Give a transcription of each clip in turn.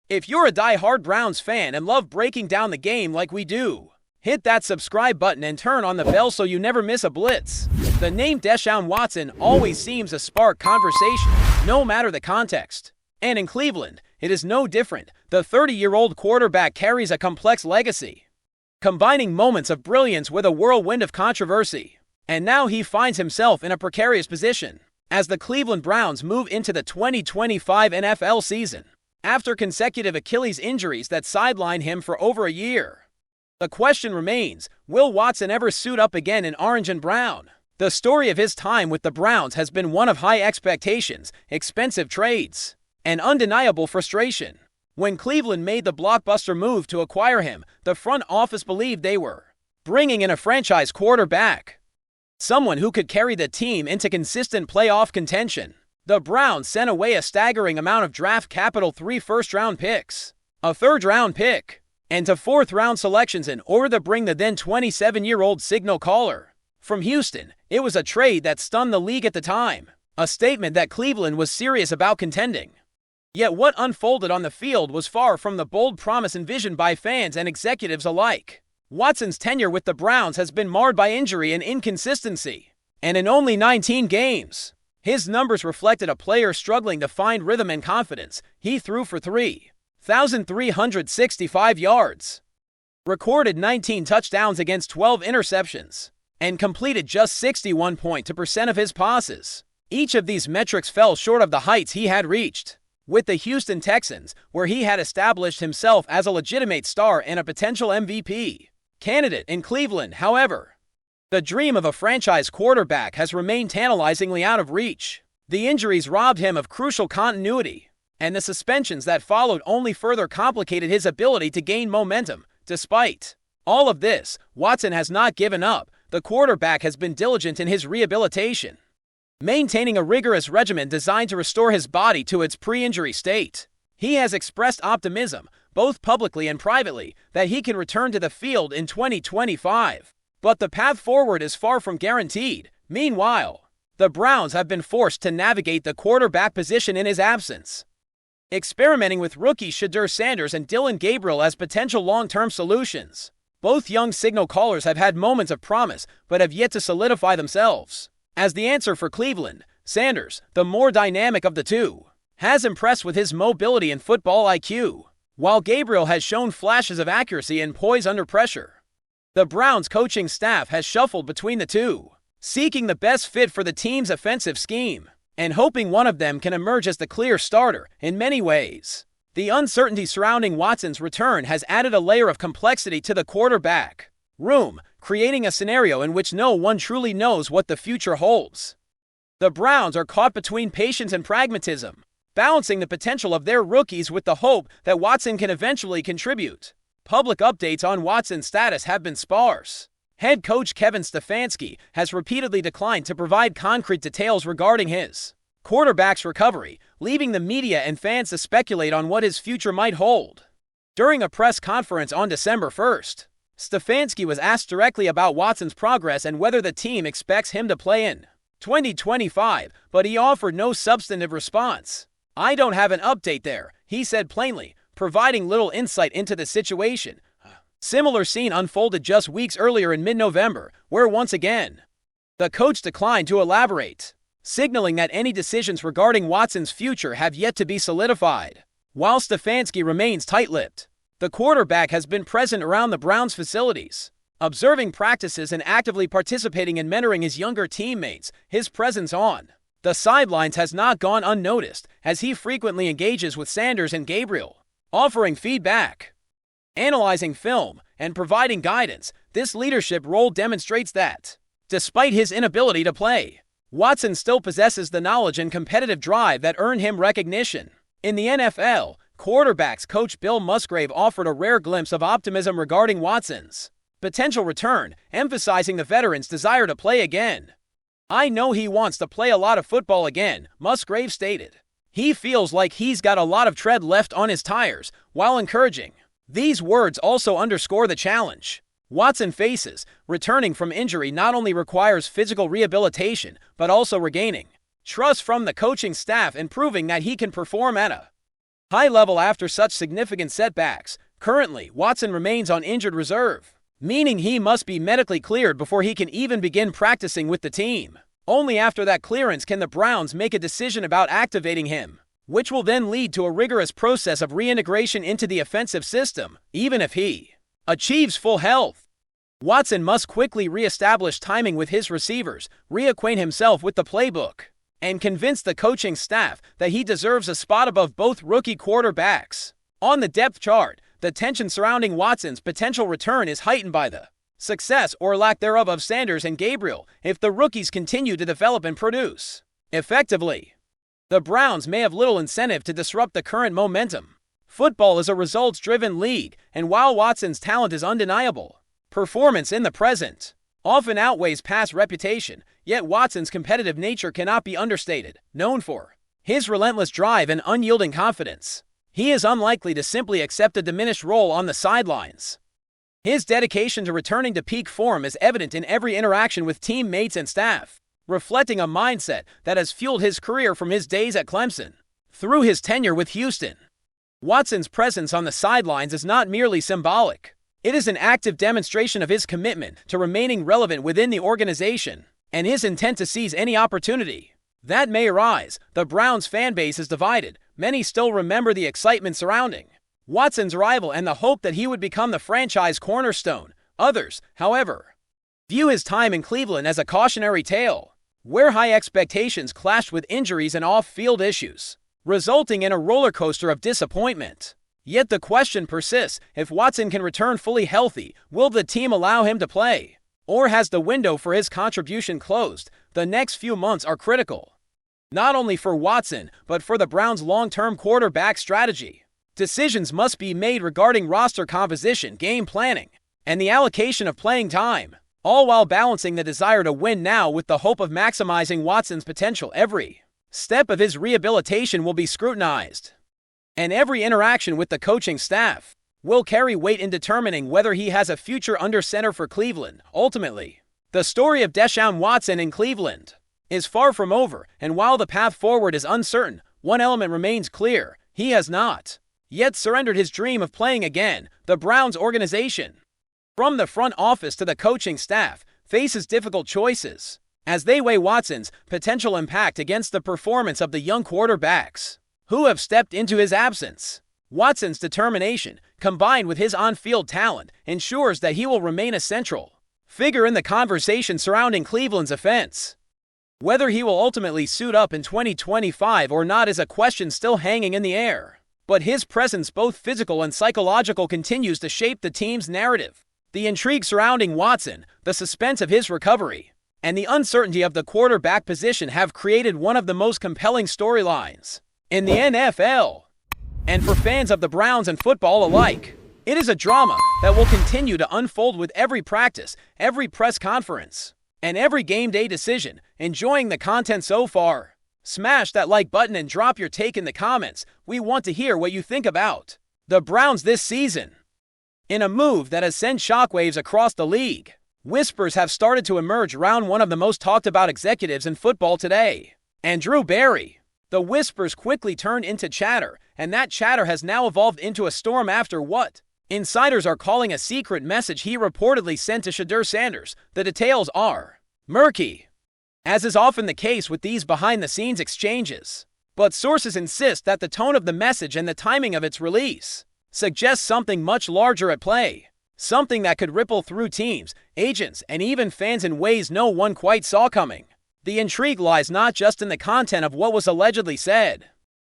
If you're a die-hard Browns fan and love breaking down the game like we do, hit that subscribe button and turn on the bell so you never miss a blitz. The name Deshaun Watson always seems to spark conversation, no matter the context. And in Cleveland, it is no different. The 30-year-old quarterback carries a complex legacy, combining moments of brilliance with a whirlwind of controversy. And now he finds himself in a precarious position as the Cleveland Browns move into the 2025 NFL season, after consecutive Achilles injuries that sidelined him for over a year. The question remains, will Watson ever suit up again in orange and brown? The story of his time with the Browns has been one of high expectations, expensive trades, and undeniable frustration. When Cleveland made the blockbuster move to acquire him, the front office believed they were bringing in a franchise quarterback, someone who could carry the team into consistent playoff contention. The Browns sent away a staggering amount of draft capital, 3 first-round picks, a third-round pick, and 2 fourth-round selections in order to bring the then 27-year-old signal caller from Houston. It was a trade that stunned the league at the time, a statement that Cleveland was serious about contending. Yet what unfolded on the field was far from the bold promise envisioned by fans and executives alike. Watson's tenure with the Browns has been marred by injury and inconsistency, and in only 19 games, his numbers reflected a player struggling to find rhythm and confidence. He threw for 3,365 yards, recorded 19 touchdowns against 12 interceptions, and completed just 61.2% of his passes. Each of these metrics fell short of the heights he had reached with the Houston Texans, where he had established himself as a legitimate star and a potential MVP candidate. In Cleveland, however, the dream of a franchise quarterback has remained tantalizingly out of reach. The injuries robbed him of crucial continuity, and the suspensions that followed only further complicated his ability to gain momentum. Despite all of this, Watson has not given up. The quarterback has been diligent in his rehabilitation, maintaining a rigorous regimen designed to restore his body to its pre-injury state. He has expressed optimism, both publicly and privately, that he can return to the field in 2025. But the path forward is far from guaranteed. Meanwhile, the Browns have been forced to navigate the quarterback position in his absence, experimenting with rookie SHEDEUR Sanders and Dillon Gabriel as potential long-term solutions. Both young signal callers have had moments of promise, but have yet to solidify themselves as the answer for Cleveland. Sanders, the more dynamic of the two, has impressed with his mobility and football IQ, while Gabriel has shown flashes of accuracy and poise under pressure. The Browns coaching staff has shuffled between the two, seeking the best fit for the team's offensive scheme, and hoping one of them can emerge as the clear starter. In many ways, the uncertainty surrounding Watson's return has added a layer of complexity to the quarterback room, creating a scenario in which no one truly knows what the future holds. The Browns are caught between patience and pragmatism, balancing the potential of their rookies with the hope that Watson can eventually contribute. Public updates on Watson's status have been sparse. Head coach Kevin Stefanski has repeatedly declined to provide concrete details regarding his quarterback's recovery, leaving the media and fans to speculate on what his future might hold. During a press conference on December 1st, Stefanski was asked directly about Watson's progress and whether the team expects him to play in 2025, but he offered no substantive response. "I don't have an update there," he said plainly, providing little insight into the situation. Similar scene unfolded just weeks earlier in mid-November, where once again, the coach declined to elaborate, signaling that any decisions regarding Watson's future have yet to be solidified. While Stefanski remains tight-lipped, the quarterback has been present around the Browns facilities, observing practices and actively participating in mentoring his younger teammates. His presence on the sidelines has not gone unnoticed, as he frequently engages with Sanders and Gabriel, offering feedback, analyzing film, and providing guidance. This leadership role demonstrates that, despite his inability to play, Watson still possesses the knowledge and competitive drive that earned him recognition. In the NFL, quarterbacks coach Bill Musgrave offered a rare glimpse of optimism regarding Watson's potential return, emphasizing the veteran's desire to play again. "I know he wants to play a lot of football again," Musgrave stated. "He feels like he's got a lot of tread left on his tires," while encouraging. These words also underscore the challenge Watson faces. Returning from injury not only requires physical rehabilitation, but also regaining trust from the coaching staff and proving that he can perform at a high level after such significant setbacks. Currently, Watson remains on injured reserve, meaning he must be medically cleared before he can even begin practicing with the team. Only after that clearance can the Browns make a decision about activating him, which will then lead to a rigorous process of reintegration into the offensive system, even if he achieves full health. Watson must quickly re-establish timing with his receivers, reacquaint himself with the playbook, and convince the coaching staff that he deserves a spot above both rookie quarterbacks. On the depth chart, the tension surrounding Watson's potential return is heightened by the success or lack thereof of Sanders and Gabriel if the rookies continue to develop and produce effectively. The Browns may have little incentive to disrupt the current momentum. Football is a results-driven league, and while Watson's talent is undeniable, performance in the present often outweighs past reputation, yet Watson's competitive nature cannot be understated. Known for his relentless drive and unyielding confidence, he is unlikely to simply accept a diminished role on the sidelines. His dedication to returning to peak form is evident in every interaction with teammates and staff, reflecting a mindset that has fueled his career from his days at Clemson through his tenure with Houston. Watson's presence on the sidelines is not merely symbolic. It is an active demonstration of his commitment to remaining relevant within the organization and his intent to seize any opportunity that may arise. The Browns fan base is divided. Many still remember the excitement surrounding Watson's arrival and the hope that he would become the franchise cornerstone. Others, however, view his time in Cleveland as a cautionary tale, where high expectations clashed with injuries and off-field issues, resulting in a roller coaster of disappointment. Yet the question persists: if Watson can return fully healthy, will the team allow him to play? Or has the window for his contribution closed? The next few months are critical, not only for Watson, but for the Browns' long-term quarterback strategy. Decisions must be made regarding roster composition, game planning, and the allocation of playing time, all while balancing the desire to win now with the hope of maximizing Watson's potential. Every step of his rehabilitation will be scrutinized, and every interaction with the coaching staff will carry weight in determining whether he has a future under center for Cleveland. Ultimately, the story of Deshaun Watson in Cleveland is far from over, and while the path forward is uncertain, one element remains clear: he has not yet surrendered his dream of playing again. The Browns organization, from the front office to the coaching staff, faces difficult choices as they weigh Watson's potential impact against the performance of the young quarterbacks who have stepped into his absence. Watson's determination, combined with his on-field talent, ensures that he will remain a central figure in the conversation surrounding Cleveland's offense. Whether he will ultimately suit up in 2025 or not is a question still hanging in the air, but his presence, both physical and psychological, continues to shape the team's narrative. The intrigue surrounding Watson, the suspense of his recovery, and the uncertainty of the quarterback position have created one of the most compelling storylines in the NFL. And for fans of the Browns and football alike, it is a drama that will continue to unfold with every practice, every press conference, and every game day decision. Enjoying the content so far? Smash that like button and drop your take in the comments. We want to hear what you think about the Browns this season. In a move that has sent shockwaves across the league, whispers have started to emerge around one of the most talked about executives in football today, Andrew Berry. The whispers quickly turned into chatter, and that chatter has now evolved into a storm after what insiders are calling a secret message he reportedly sent to SHEDEUR Sanders. The details are murky, as is often the case with these behind-the-scenes exchanges, but sources insist that the tone of the message and the timing of its release suggests something much larger at play, something that could ripple through teams, agents, and even fans in ways no one quite saw coming. The intrigue lies not just in the content of what was allegedly said,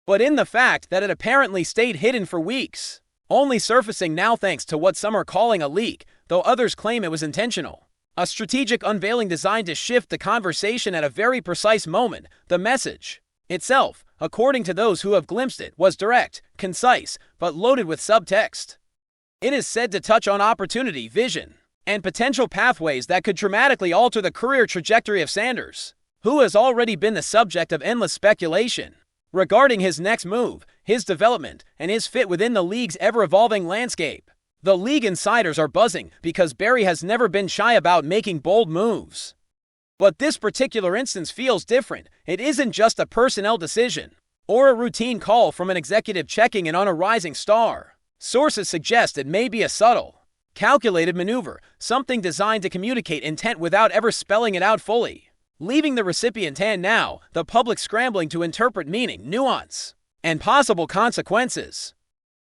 but in the fact that it apparently stayed hidden for weeks, only surfacing now thanks to what some are calling a leak, though others claim it was intentional. A strategic unveiling designed to shift the conversation at a very precise moment. The message itself, according to those who have glimpsed it, was direct, concise, but loaded with subtext. It is said to touch on opportunity, vision, and potential pathways that could dramatically alter the career trajectory of Sanders, who has already been the subject of endless speculation regarding his next move, his development, and his fit within the league's ever-evolving landscape. The league insiders are buzzing because Berry has never been shy about making bold moves. But this particular instance feels different. It isn't just a personnel decision. or a routine call from an executive checking in on a rising star. Sources suggest it may be a subtle, calculated maneuver, something designed to communicate intent without ever spelling it out fully, leaving the recipient and now the public scrambling to interpret meaning, nuance, and possible consequences.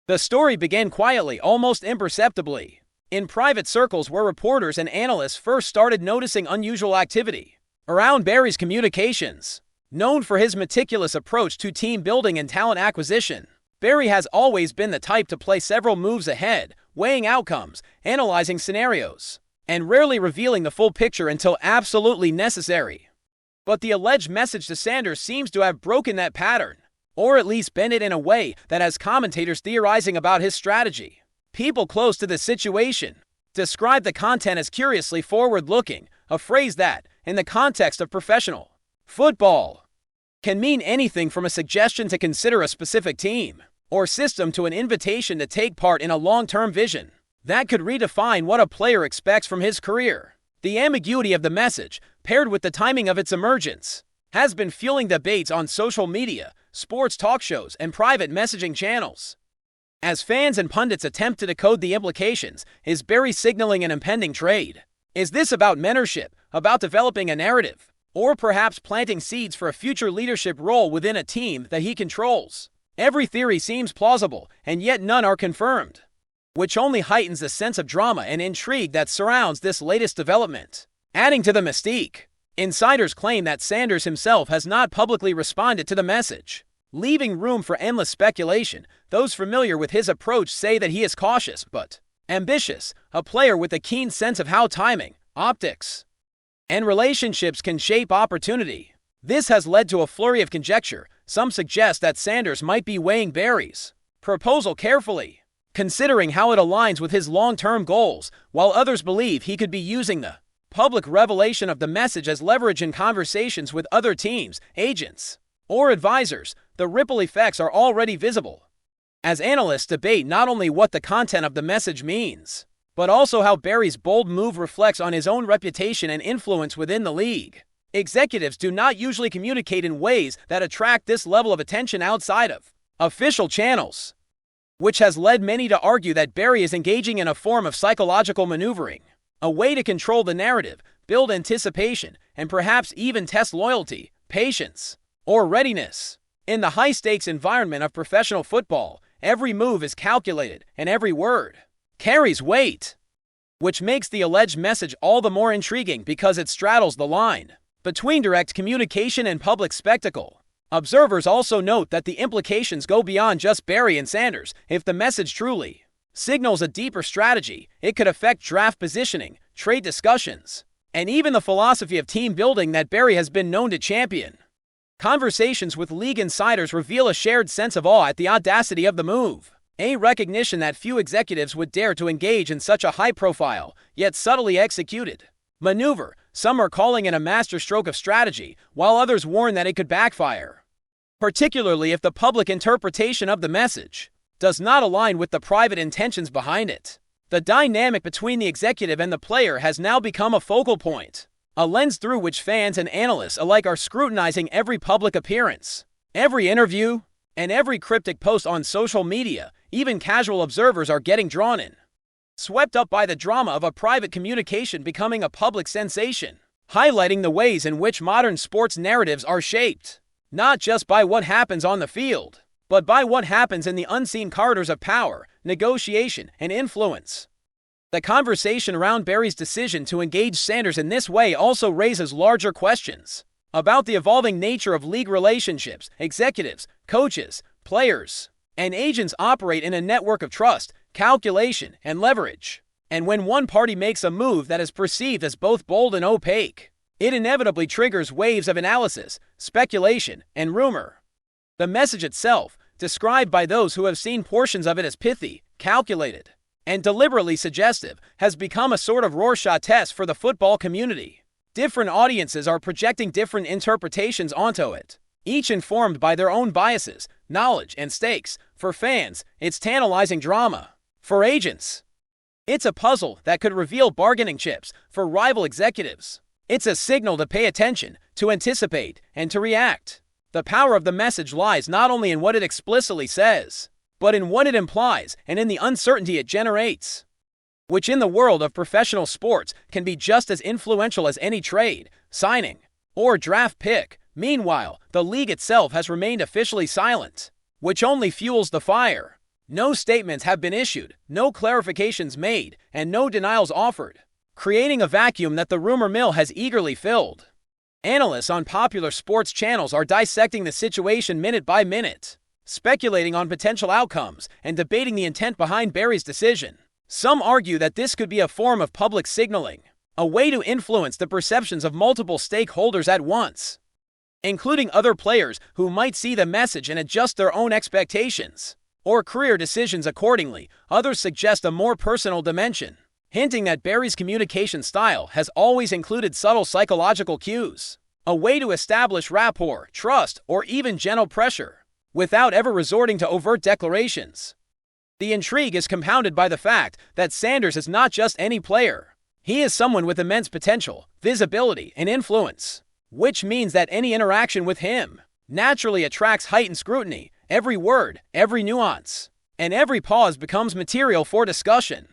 The story began quietly, almost imperceptibly, in private circles where reporters and analysts first started noticing unusual activity around Barry's communications. Known for his meticulous approach to team building and talent acquisition, Barry has always been the type to play several moves ahead, weighing outcomes, analyzing scenarios, and rarely revealing the full picture until absolutely necessary. But the alleged message to Sanders seems to have broken that pattern, or at least bent it in a way that has commentators theorizing about his strategy. People close to the situation describe the content as curiously forward-looking, a phrase that, in the context of professional football, can mean anything from a suggestion to consider a specific team or system to an invitation to take part in a long-term vision that could redefine what a player expects from his career. The ambiguity of the message, paired with the timing of its emergence, has been fueling debates on social media, sports talk shows, and private messaging channels. As fans and pundits attempt to decode the implications, is Barry signaling an impending trade? Is this about mentorship, about developing a narrative, or perhaps planting seeds for a future leadership role within a team that he controls? Every theory seems plausible, and yet none are confirmed, which only heightens the sense of drama and intrigue that surrounds this latest development. Adding to the mystique, insiders claim that Sanders himself has not publicly responded to the message, leaving room for endless speculation. Those familiar with his approach say that he is cautious but ambitious, a player with a keen sense of how timing, optics, and relationships can shape opportunity. This has led to a flurry of conjecture. Some suggest that Sanders might be weighing Barry's proposal carefully, considering how it aligns with his long-term goals, while others believe he could be using the public revelation of the message as leverage in conversations with other teams, agents, or advisors. The ripple effects are already visible, as analysts debate not only what the content of the message means, but also how Barry's bold move reflects on his own reputation and influence within the league. Executives do not usually communicate in ways that attract this level of attention outside of official channels, which has led many to argue that Barry is engaging in a form of psychological maneuvering, a way to control the narrative, build anticipation, and perhaps even test loyalty, patience, or readiness. In the high-stakes environment of professional football, every move is calculated and every word carries weight, which makes the alleged message all the more intriguing because it straddles the line between direct communication and public spectacle. Observers also note that the implications go beyond just Barry and Sanders. If the message truly signals a deeper strategy, it could affect draft positioning, trade discussions, and even the philosophy of team building that Barry has been known to champion. Conversations with league insiders reveal a shared sense of awe at the audacity of the move, a recognition that few executives would dare to engage in such a high-profile, yet subtly executed maneuver. Some are calling it a masterstroke of strategy, while others warn that it could backfire, particularly if the public interpretation of the message does not align with the private intentions behind it. The dynamic between the executive and the player has now become a focal point, a lens through which fans and analysts alike are scrutinizing every public appearance, every interview, and every cryptic post on social media. Even casual observers are getting drawn in, swept up by the drama of a private communication becoming a public sensation, highlighting the ways in which modern sports narratives are shaped, not just by what happens on the field, but by what happens in the unseen corridors of power, negotiation, and influence. The conversation around Barry's decision to engage Sanders in this way also raises larger questions about the evolving nature of league relationships. Executives, coaches, players, and agents operate in a network of trust, calculation, and leverage. And when one party makes a move that is perceived as both bold and opaque, it inevitably triggers waves of analysis, speculation, and rumor. The message itself, described by those who have seen portions of it as pithy, calculated, and deliberately suggestive, has become a sort of Rorschach test for the football community. Different audiences are projecting different interpretations onto it, each informed by their own biases, knowledge, and stakes. For fans, it's tantalizing drama. For agents, it's a puzzle that could reveal bargaining chips. For rival executives, it's a signal to pay attention, to anticipate, and to react. The power of the message lies not only in what it explicitly says, but in what it implies and in the uncertainty it generates, which in the world of professional sports can be just as influential as any trade, signing, or draft pick. Meanwhile, the league itself has remained officially silent, which only fuels the fire. No statements have been issued, no clarifications made, and no denials offered, creating a vacuum that the rumor mill has eagerly filled. Analysts on popular sports channels are dissecting the situation minute by minute, speculating on potential outcomes and debating the intent behind Barry's decision. Some argue that this could be a form of public signaling, a way to influence the perceptions of multiple stakeholders at once, including other players who might see the message and adjust their own expectations or career decisions accordingly. Others suggest a more personal dimension, hinting that Barry's communication style has always included subtle psychological cues, a way to establish rapport, trust, or even gentle pressure, without ever resorting to overt declarations. The intrigue is compounded by the fact that Sanders is not just any player. He is someone with immense potential, visibility, and influence, which means that any interaction with him naturally attracts heightened scrutiny. Every word, every nuance, and every pause becomes material for discussion.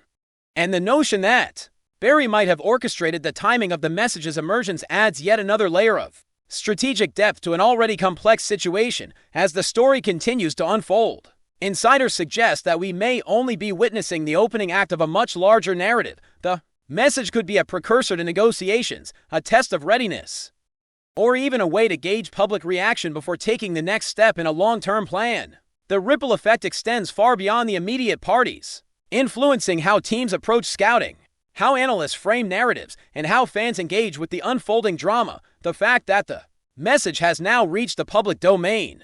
And the notion that Barry might have orchestrated the timing of the message's emergence adds yet another layer of strategic depth to an already complex situation as the story continues to unfold. Insiders suggest that we may only be witnessing the opening act of a much larger narrative. The message could be a precursor to negotiations, a test of readiness, or even a way to gauge public reaction before taking the next step in a long-term plan. The ripple effect extends far beyond the immediate parties, influencing how teams approach scouting, how analysts frame narratives, and how fans engage with the unfolding drama. The fact that the message has now reached the public domain,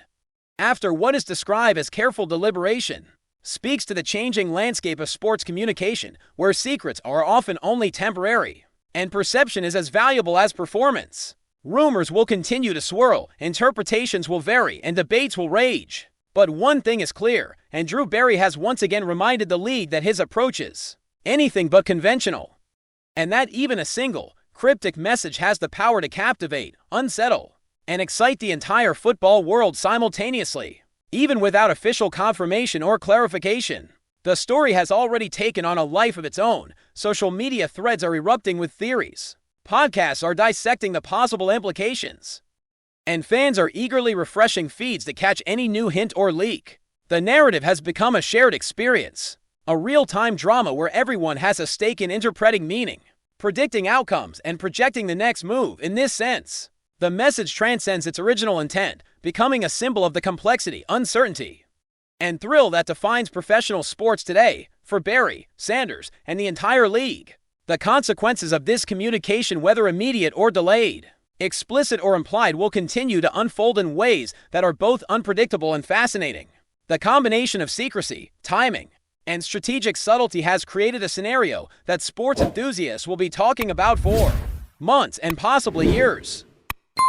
after what is described as careful deliberation, speaks to the changing landscape of sports communication, where secrets are often only temporary, and perception is as valuable as performance. Rumors will continue to swirl, interpretations will vary, and debates will rage. But one thing is clear, and Drew Barry has once again reminded the league that his approach is anything but conventional, and that even a single, cryptic message has the power to captivate, unsettle, and excite the entire football world simultaneously. Even without official confirmation or clarification, the story has already taken on a life of its own. Social media threads are erupting with theories. Podcasts are dissecting the possible implications, and fans are eagerly refreshing feeds to catch any new hint or leak. The narrative has become a shared experience, a real-time drama where everyone has a stake in interpreting meaning, predicting outcomes, and projecting the next move. In this sense, the message transcends its original intent, becoming a symbol of the complexity, uncertainty, and thrill that defines professional sports today. For Barry, Sanders, and the entire league, the consequences of this communication, whether immediate or delayed, explicit or implied, will continue to unfold in ways that are both unpredictable and fascinating. The combination of secrecy, timing, and strategic subtlety has created a scenario that sports enthusiasts will be talking about for months and possibly years,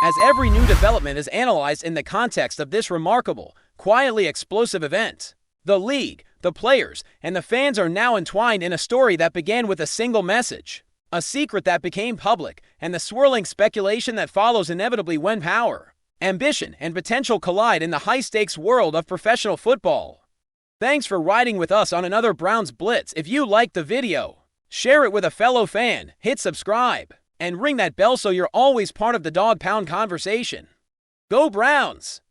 as every new development is analyzed in the context of this remarkable, quietly explosive event. The league, the players, and the fans are now entwined in a story that began with a single message, a secret that became public, and the swirling speculation that follows inevitably when power, ambition, and potential collide in the high-stakes world of professional football. Thanks for riding with us on another Browns Blitz. If you liked the video, share it with a fellow fan, hit subscribe, and ring that bell so you're always part of the Dawg Pound conversation. Go Browns!